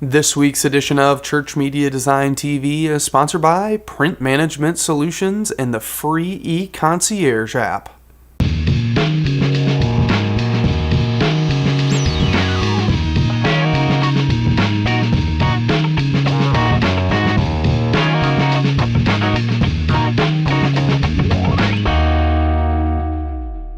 This week's edition of Church Media Design TV is sponsored by Print Management Solutions and the free eConcierge app.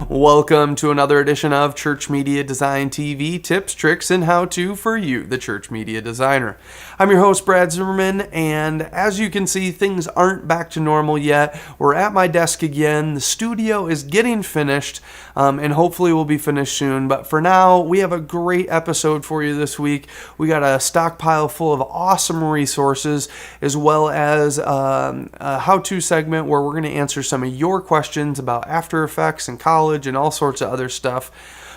Welcome to another edition of Church Media Design TV, tips, tricks, and how-to for you, the church media designer. I'm your host, Brad Zimmerman, and as you can see, things aren't back to normal yet. We're at my desk again. The studio is getting finished, and hopefully we'll be finished soon. But for now, we have a great episode for you this week. We got a stockpile full of awesome resources, as well as a how-to segment where we're going to answer some of your questions about After Effects and college and all sorts of other stuff.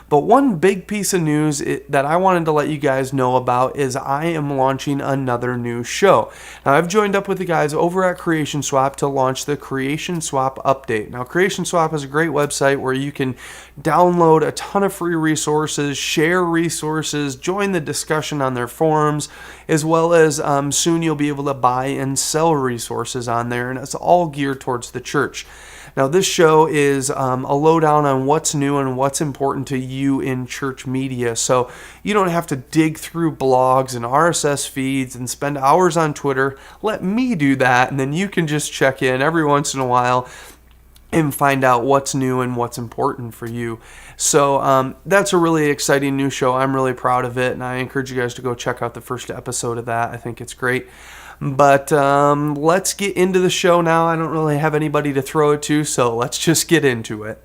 But one big piece of news that I wanted to let you guys know about is I am launching another new show. Now, I've joined up with the guys over at Creation Swap to launch the Creation Swap Update. Now, Creation Swap is a great website where you can download a ton of free resources, share resources, join the discussion on their forums, as well as soon you'll be able to buy and sell resources on there, and it's all geared towards the church. Now, this show is a lowdown on what's new and what's important to you in church media. So you don't have to dig through blogs and RSS feeds and spend hours on Twitter. Let me do that, and then you can just check in every once in a while and find out what's new and what's important for you. So that's a really exciting new show. I'm really proud of it, and I encourage you guys to go check out the first episode of that. I think it's great. But let's get into the show now. I don't really have anybody to throw it to, so let's just get into it.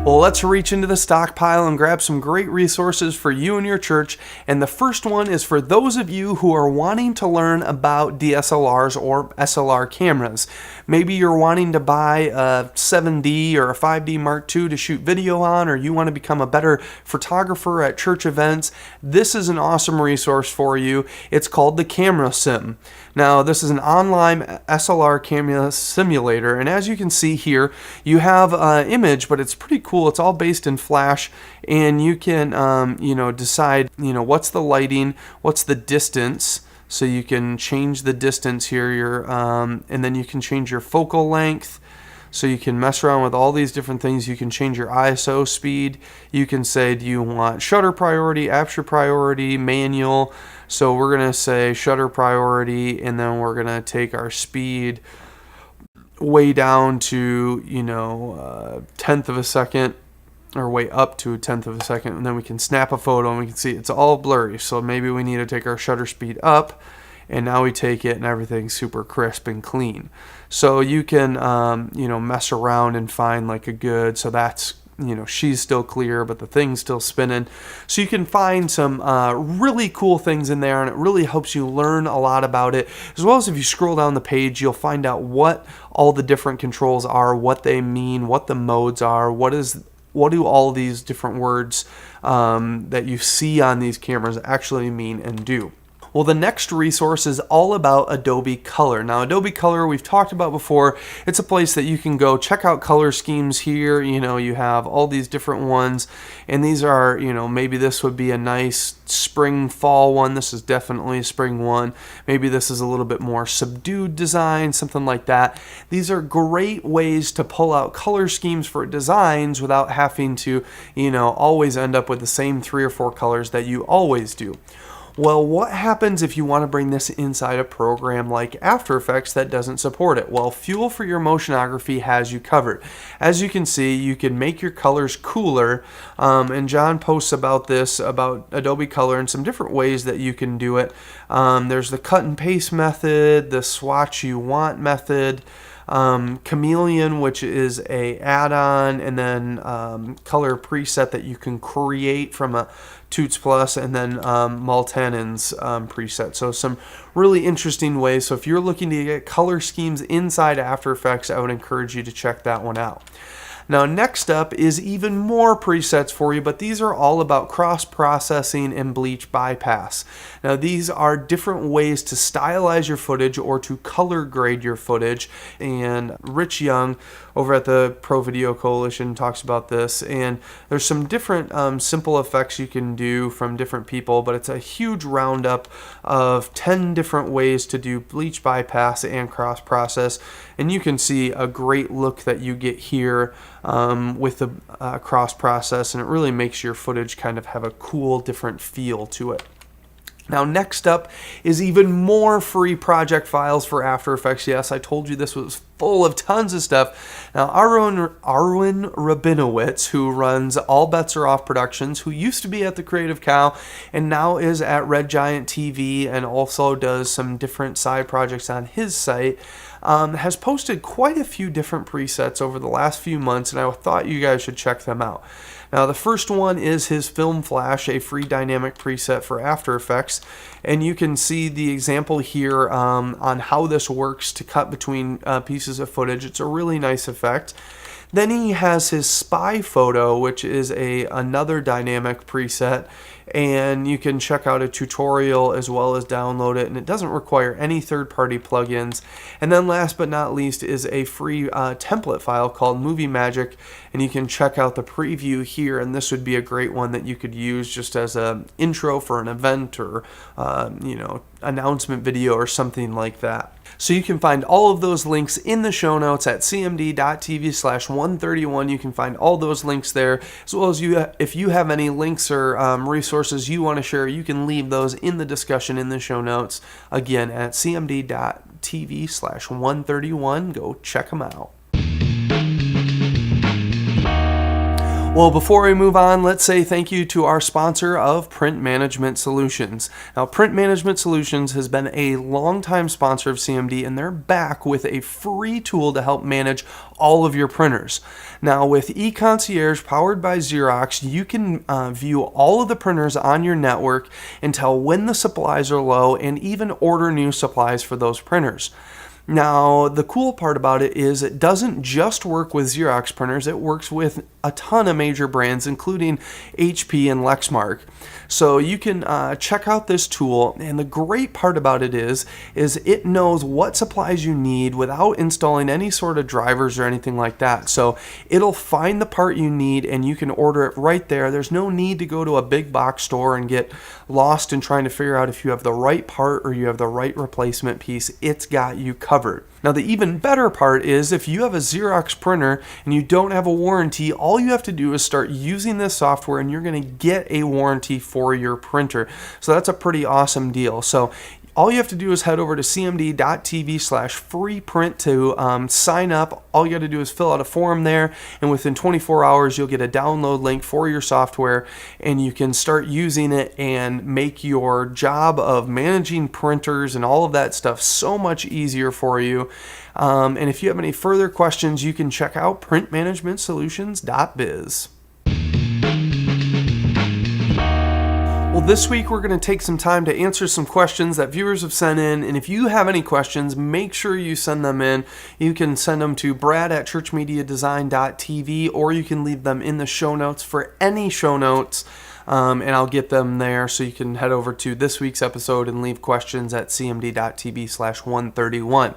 Well, let's reach into the stockpile and grab some great resources for you and your church. And the first one is for those of you who are wanting to learn about DSLRs or SLR cameras. Maybe you're wanting to buy a 7D or a 5D Mark II to shoot video on, or you want to become a better photographer at church events. This is an awesome resource for you. It's called the Camera Sim. Now, this is an online SLR camera simulator, and as you can see here, you have an image, but it's pretty cool. It's all based in Flash, and you can, decide, what's the lighting, what's the distance. So you can change the distance here, and then you can change your focal length. So you can mess around with all these different things. You can change your ISO speed. You can say, do you want shutter priority, aperture priority, manual? So we're going to say shutter priority, and then we're going to take our speed way down to, tenth of a second, or way up to a tenth of a second, and then we can snap a photo and we can see it's all blurry. So maybe we need to take our shutter speed up, and now we take it and everything's super crisp and clean. So you can, mess around and find like a good, so that's, she's still clear, but the thing's still spinning. So you can find some really cool things in there, and it really helps you learn a lot about it. As well as if you scroll down the page, you'll find out what all the different controls are, what they mean, what the modes are, what do all these different words that you see on these cameras actually mean and do. Well, the next resource is all about Adobe Color. Now, Adobe Color, we've talked about before. It's a place that you can go check out color schemes here. You have all these different ones, and these are, maybe this would be a nice spring fall one. This is definitely a spring one. Maybe this is a little bit more subdued design, something like that. These are great ways to pull out color schemes for designs without having to, always end up with the same 3 or 4 colors that you always do. Well, what happens if you want to bring this inside a program like After Effects that doesn't support it? Well, Fuel for Your Motionography has you covered. As you can see, you can make your colors cooler, and John posts about this, about Adobe Color, and some different ways that you can do it. There's the cut and paste method, the swatch you want method, Chameleon, which is a add-on, and then color preset that you can create from a Toots Plus, and then Multanen's preset. So some really interesting ways. So if you're looking to get color schemes inside After Effects, I would encourage you to check that one out. Now next up is even more presets for you, but these are all about cross-processing and bleach bypass. Now these are different ways to stylize your footage or to color grade your footage, and Rich Young over at the Pro Video Coalition talks about this, and there's some different simple effects you can do from different people, but it's a huge roundup of 10 different ways to do bleach bypass and cross-process, and you can see a great look that you get here with the cross-process, and it really makes your footage kind of have a cool different feel to it. Now next up is even more free project files for After Effects. Yes, I told you this was full of tons of stuff. Now Arwen Rabinowitz, who runs All Bets Are Off Productions, who used to be at the Creative Cow and now is at Red Giant TV and also does some different side projects on his site, has posted quite a few different presets over the last few months, and I thought you guys should check them out. Now the first one is his Film Flash, a free dynamic preset for After Effects, and you can see the example here on how this works to cut between pieces of footage. It's a really nice effect. Then he has his Spy Photo, which is another dynamic preset, and you can check out a tutorial as well as download it, and it doesn't require any third-party plugins. And then last but not least is a free template file called Movie Magic, and you can check out the preview here, and this would be a great one that you could use just as an intro for an event or announcement video or something like that. So you can find all of those links in the show notes at cmd.tv/131. You can find all those links there, as well as if you have any links or resources you want to share, you can leave those in the discussion in the show notes. Again, at cmd.tv/131. Go check them out. Well, before we move on, let's say thank you to our sponsor of Print Management Solutions. Now, Print Management Solutions has been a longtime sponsor of CMD, and they're back with a free tool to help manage all of your printers. Now, with eConcierge powered by Xerox, you can view all of the printers on your network and tell when the supplies are low and even order new supplies for those printers. Now, the cool part about it is it doesn't just work with Xerox printers, it works with a ton of major brands, including HP and Lexmark. So you can check out this tool, and the great part about it is it knows what supplies you need without installing any sort of drivers or anything like that. So it'll find the part you need, and you can order it right there. There's no need to go to a big box store and get lost in trying to figure out if you have the right part or you have the right replacement piece. It's got you covered. Now, the even better part is if you have a Xerox printer and you don't have a warranty, all you have to do is start using this software and you're going to get a warranty for your printer. So that's a pretty awesome deal. So all you have to do is head over to cmd.tv/freeprint to sign up. All you got to do is fill out a form there, and within 24 hours you'll get a download link for your software, and you can start using it and make your job of managing printers and all of that stuff so much easier for you. And if you have any further questions, you can check out printmanagementsolutions.biz. Well, this week we're going to take some time to answer some questions that viewers have sent in, and if you have any questions, make sure you send them in. You can send them to brad@ChurchMediaDesign.tv, or you can leave them in the show notes for any show notes, and I'll get them there, so you can head over to this week's episode and leave questions at cmd.tv/131.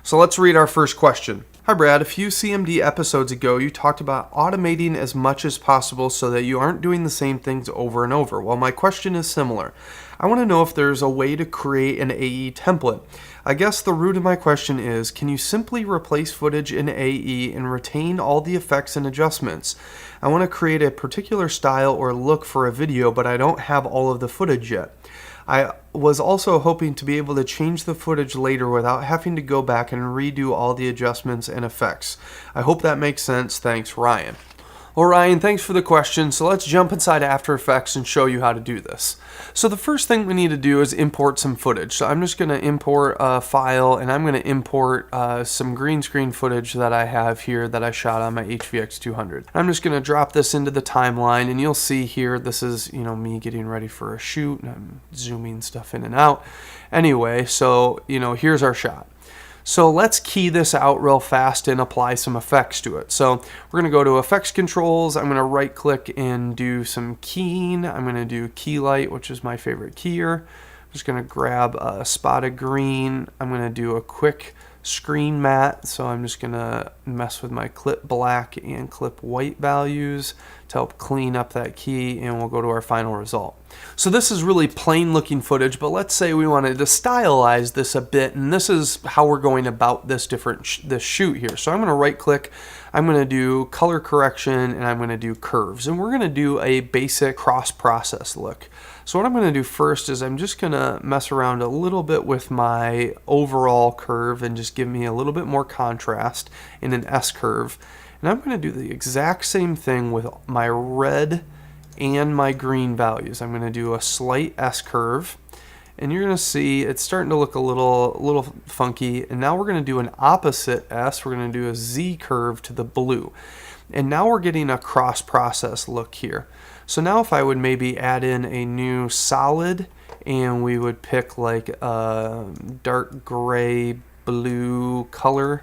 So let's read our first question. Hi Brad, a few CMD episodes ago you talked about automating as much as possible so that you aren't doing the same things over and over. Well, my question is similar. I want to know if there's a way to create an AE template. I guess the root of my question is, can you simply replace footage in AE and retain all the effects and adjustments? I want to create a particular style or look for a video, but I don't have all of the footage yet. I was also hoping to be able to change the footage later without having to go back and redo all the adjustments and effects. I hope that makes sense. Thanks, Ryan. Well, Ryan, thanks for the question. So let's jump inside After Effects and show you how to do this. So the first thing we need to do is import some footage. So I'm just going to import a file, and I'm going to import some green screen footage that I have here that I shot on my HVX 200. I'm just going to drop this into the timeline, and you'll see here this is me getting ready for a shoot, and I'm zooming stuff in and out. Anyway, so here's our shot. So let's key this out real fast and apply some effects to it. So we're going to go to Effects Controls. I'm going to right click and do some keying. I'm going to do Key Light, which is my favorite keyer. I'm just going to grab a spot of green. I'm going to do a quick screen matte. So I'm just going to mess with my clip black and clip white values to help clean up that key, and we'll go to our final result. So this is really plain looking footage, but let's say we wanted to stylize this a bit, and this is how we're going about this this shoot here. So I'm going to right click, I'm going to do color correction, and I'm going to do curves, and we're going to do a basic cross process look. So what I'm going to do first is I'm just going to mess around a little bit with my overall curve and just give me a little bit more contrast in an S curve. And I'm going to do the exact same thing with my red and my green values. I'm going to do a slight S curve, and you're going to see it's starting to look a little funky. And now we're going to do an opposite S. We're going to do a Z curve to the blue. And now we're getting a cross process look here. So now if I would maybe add in a new solid, and we would pick like a dark gray blue color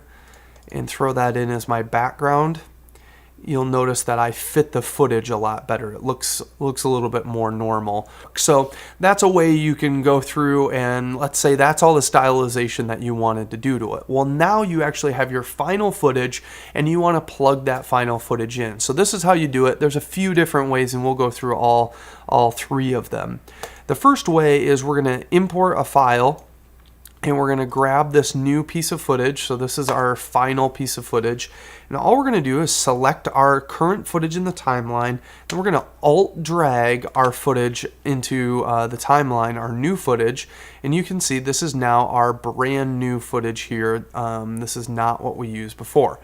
and throw that in as my background, you'll notice that I fit the footage a lot better. It looks a little bit more normal. So that's a way you can go through, and let's say that's all the stylization that you wanted to do to it. Well, now you actually have your final footage, and you want to plug that final footage in. So this is how you do it. There's a few different ways, and we'll go through all three of them. The first way is we're going to import a file, and we're going to grab this new piece of footage. So this is our final piece of footage. And all we're going to do is select our current footage in the timeline, and we're going to alt drag our footage into the timeline, our new footage. And you can see this is now our brand new footage here. This is not what we used before.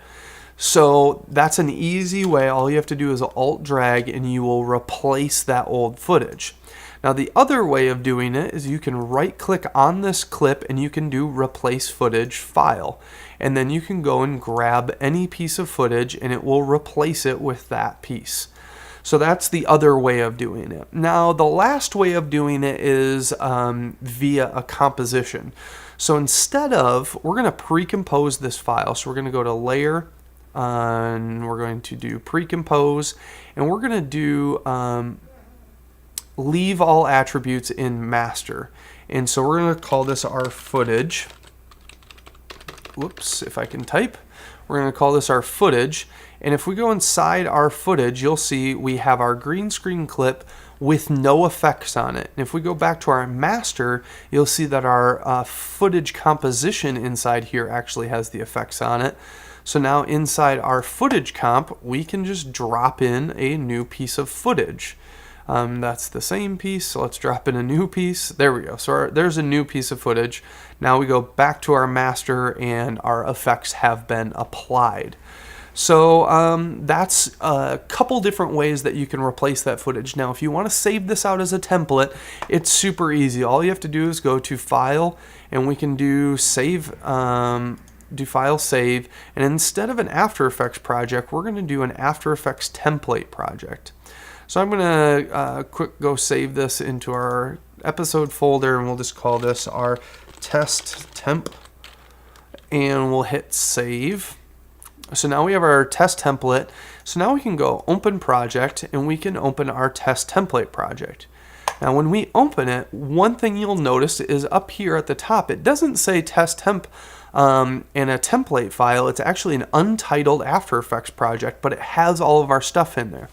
So that's an easy way. All you have to do is alt drag, and you will replace that old footage. Now the other way of doing it is you can right click on this clip, and you can do replace footage file, and then you can go and grab any piece of footage, and it will replace it with that piece. So that's the other way of doing it. Now the last way of doing it is via a composition. So instead of, we're going to pre-compose this file. So we're going to go to layer, and we're going to do pre-compose, and we're going to do leave all attributes in master. And so we're going to call this our footage. Whoops, if I can type. We're going to call this our footage. And if we go inside our footage, you'll see we have our green screen clip with no effects on it. And if we go back to our master, you'll see that our footage composition inside here actually has the effects on it. So now inside our footage comp, we can just drop in a new piece of footage. That's the same piece, so let's drop in a new piece. There we go. So there's a new piece of footage. Now we go back to our master, and our effects have been applied. So that's a couple different ways that you can replace that footage. Now if you want to save this out as a template, it's super easy. All you have to do is go to File, and we can do Save, do File, Save, and instead of an After Effects project, we're going to do an After Effects template project. So I'm going to go save this into our episode folder, and we'll just call this our test temp, and we'll hit save. So now we have our test template. So now we can go open project, and we can open our test template project. Now when we open it, one thing you'll notice is up here at the top, it doesn't say test temp in a template file. It's actually an untitled After Effects project, but it has all of our stuff in there.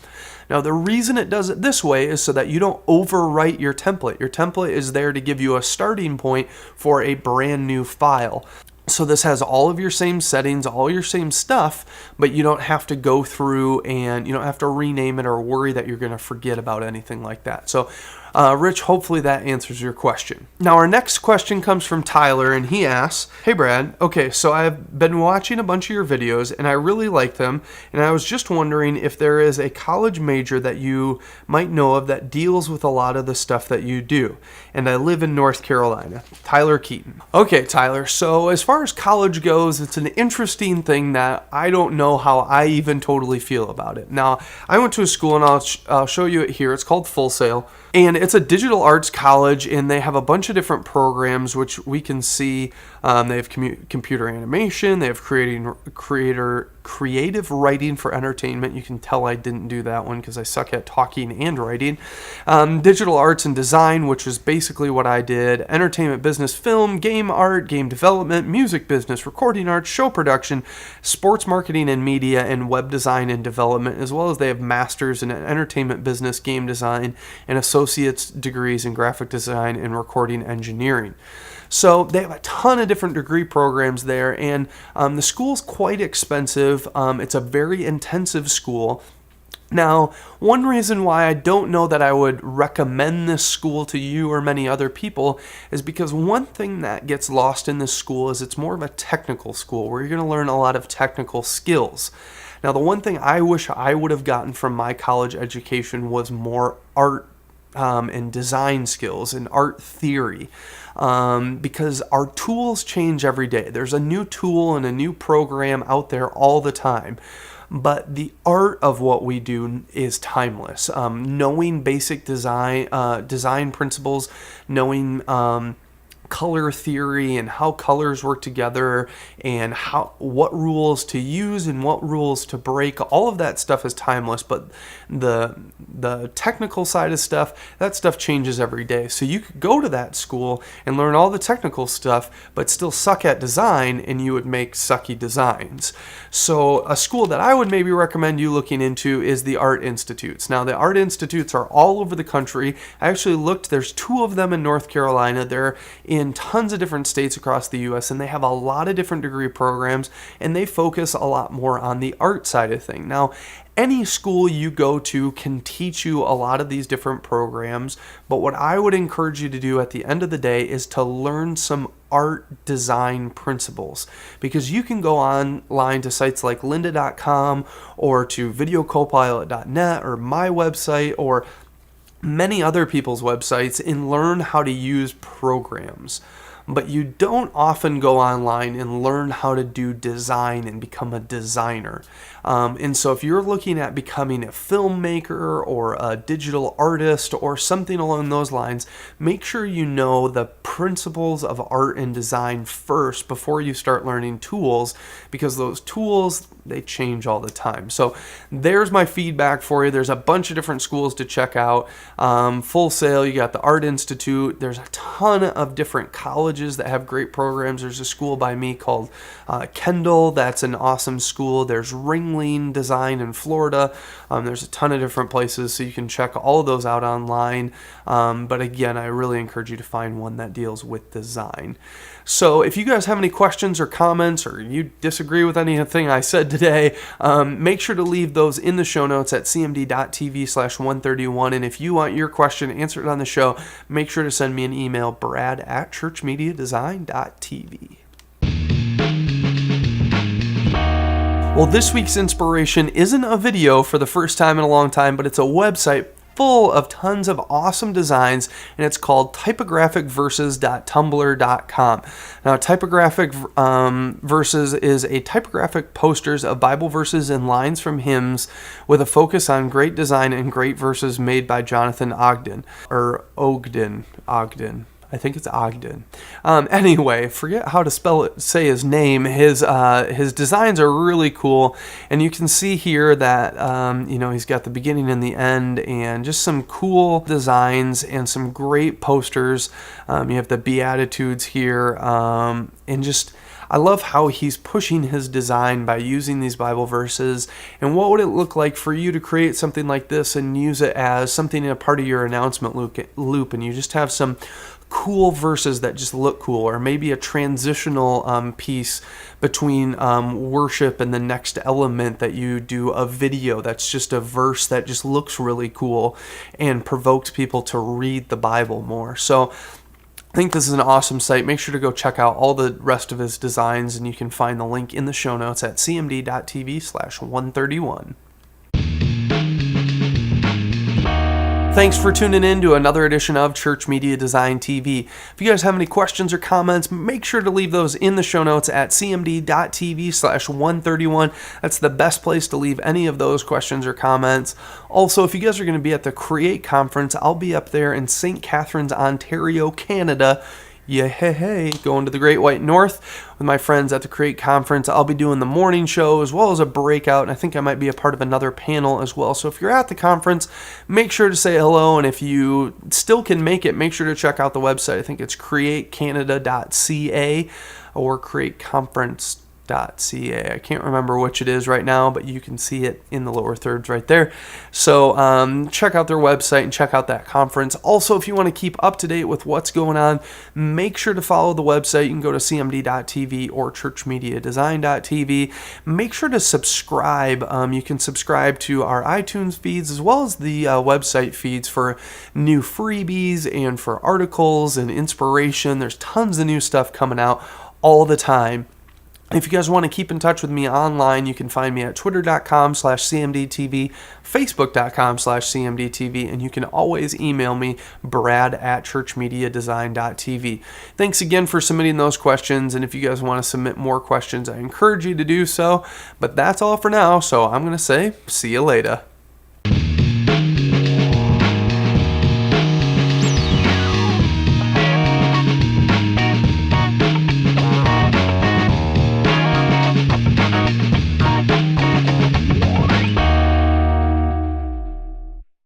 Now the reason it does it this way is so that you don't overwrite your template. Your template is there to give you a starting point for a brand new file. So this has all of your same settings, all your same stuff, but you don't have to go through and you don't have to rename it or worry that you're going to forget about anything like that. So Rich, hopefully that answers your question. Now our next question comes from Tyler, and he asks, hey Brad, okay, so I've been watching a bunch of your videos and I really like them, and I was just wondering if there is a college major that you might know of that deals with a lot of the stuff that you do. And I live in North Carolina. Tyler Keaton. Okay, Tyler, so as far as college goes, it's an interesting thing that I don't know how I even totally feel about it. Now, I went to a school, and I'll show you it here. It's called Full Sail. And it's a digital arts college, and they have a bunch of different programs, which we can see. They have computer animation, they have creative writing for entertainment. You can tell I didn't do that one because I suck at talking and writing. Digital arts and design, which is basically what I did. Entertainment business, film, game art, game development, music business, recording arts, show production, sports marketing and media, and web design and development, as well as they have masters in entertainment business, game design, and associate's degrees in graphic design and recording engineering. So they have a ton of different degree programs there, and the school's quite expensive. It's a very intensive school. Now, one reason why I don't know that I would recommend this school to you or many other people is because one thing that gets lost in this school is it's more of a technical school where you're going to learn a lot of technical skills. Now, the one thing I wish I would have gotten from my college education was more art and design skills and art theory, because our tools change every day. There's a new tool and a new program out there all the time. But the art of what we do is timeless. Knowing basic design principles, knowing color theory and how colors work together, and what rules to use and what rules to break, all of that stuff is timeless. But the technical side of stuff, that stuff changes every day. So you could go to that school and learn all the technical stuff but still suck at design, and you would make sucky designs. So a school that I would maybe recommend you looking into is the Art Institutes. Now, the Art Institutes are all over the country. I actually looked, there's 2 of them in North Carolina. They're in tons of different states across the U.S., and they have a lot of different degree programs, and they focus a lot more on the art side of things. Now, any school you go to can teach you a lot of these different programs, but what I would encourage you to do at the end of the day is to learn some art design principles, because you can go online to sites like lynda.com or to videocopilot.net or my website or many other people's websites and learn how to use programs. But you don't often go online and learn how to do design and become a designer. And so if you're looking at becoming a filmmaker or a digital artist or something along those lines, make sure you know the principles of art and design first before you start learning tools, because those tools, they change all the time. So there's my feedback for you. There's a bunch of different schools to check out. Full Sail, you got the Art Institute. There's a ton of different colleges that have great programs. There's a school by me called Kendall. That's an awesome school. There's Ringling Design in Florida. There's a ton of different places, so you can check all of those out online. But again, I really encourage you to find one that deals with design. So if you guys have any questions or comments, or you disagree with anything I said today, make sure to leave those in the show notes at cmd.tv/131. And if you want your question answered on the show, make sure to send me an email, brad@ChurchMediaDesign.tv. Well, this week's inspiration isn't a video for the first time in a long time, but it's a website full of tons of awesome designs, and it's called typographicverses.tumblr.com. Now, Typographic Verses is a typographic posters of Bible verses and lines from hymns with a focus on great design and great verses made by Jonathan Ogden. I think it's Ogden. Anyway, forget how to say his name. His designs are really cool, and you can see here that he's got the beginning and the end, and just some cool designs and some great posters. You have the Beatitudes here, and just I love how he's pushing his design by using these Bible verses. And what would it look like for you to create something like this and use it as something in a part of your announcement loop, and you just have some cool verses that just look cool, or maybe a transitional piece between worship and the next element that you do a video that's just a verse that just looks really cool and provokes people to read the Bible more. So I think this is an awesome site. Make sure to go check out all the rest of his designs, and you can find the link in the show notes at cmd.tv/131. Thanks for tuning in to another edition of Church Media Design TV. If you guys have any questions or comments, make sure to leave those in the show notes at cmd.tv/131. That's the best place to leave any of those questions or comments. Also, if you guys are going to be at the Create Conference, I'll be up there in St. Catharines, Ontario, Canada. Yeah, going to the Great White North with my friends at the Create Conference. I'll be doing the morning show as well as a breakout, and I think I might be a part of another panel as well. So if you're at the conference, make sure to say hello, and if you still can make it, make sure to check out the website. I think it's createcanada.ca or createconference.ca. I can't remember which it is right now, but you can see it in the lower thirds right there. So check out their website and check out that conference. Also, if you want to keep up to date with what's going on, make sure to follow the website. You can go to CMD.tv or ChurchMediaDesign.tv. Make sure to subscribe. You can subscribe to our iTunes feeds as well as the website feeds for new freebies and for articles and inspiration. There's tons of new stuff coming out all the time. If you guys want to keep in touch with me online, you can find me at twitter.com/CMDTV, facebook.com/CMDTV, and you can always email me, brad@ChurchMediaDesign.tv. Thanks again for submitting those questions, and if you guys want to submit more questions, I encourage you to do so. But that's all for now, so I'm going to say, see you later.